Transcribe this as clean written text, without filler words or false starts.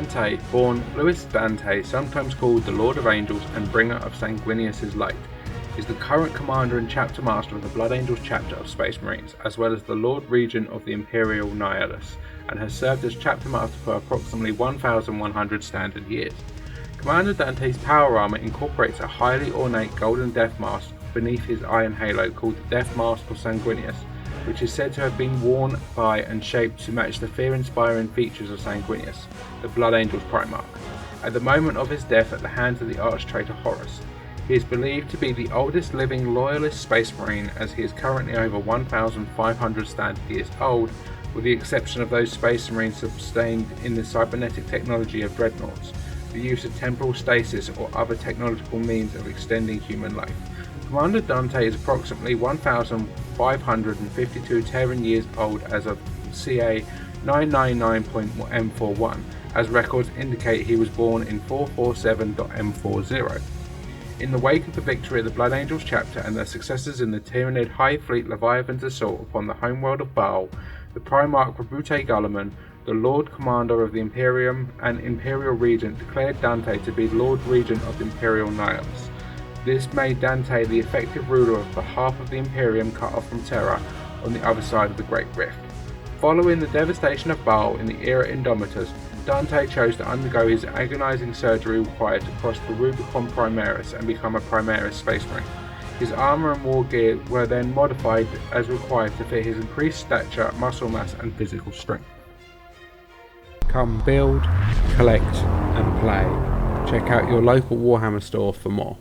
Dante, born Louis Dante, sometimes called the Lord of Angels and bringer of Sanguinius' light, is the current commander and chapter master of the Blood Angels chapter of Space Marines, as well as the Lord Regent of the Imperial Nihilus, and has served as chapter master for approximately 1,100 standard years. Commander Dante's power armor incorporates a highly ornate golden death mask beneath his iron halo called the Death Mask of Sanguinius, which is said to have been worn by and shaped to match the fear-inspiring features of Sanguinius, the Blood Angel's Primarch, at the moment of his death at the hands of the arch-traitor Horus. He is believed to be the oldest living Loyalist Space Marine, as he is currently over 1,500 standard years old, with the exception of those Space Marines sustained in the cybernetic technology of dreadnoughts, the use of temporal stasis or other technological means of extending human life. Commander Dante is approximately 1,552 Terran years old as of CA 999.M41, as records indicate he was born in 447.M40. In the wake of the victory of the Blood Angels chapter and their successors in the Tyranid High Fleet Leviathan's assault upon the homeworld of Baal, the Primarch Rabute Gulliman, the Lord Commander of the Imperium and Imperial Regent, declared Dante to be Lord Regent of the Imperial Nihilus. This made Dante the effective ruler of the half of the Imperium cut off from Terra on the other side of the Great Rift. Following the devastation of Baal in the era Indomitus, Dante chose to undergo his agonizing surgery required to cross the Rubicon Primaris and become a Primaris Space Marine. His armor and war gear were then modified as required to fit his increased stature, muscle mass and physical strength. Come build, collect and play. Check out your local Warhammer store for more.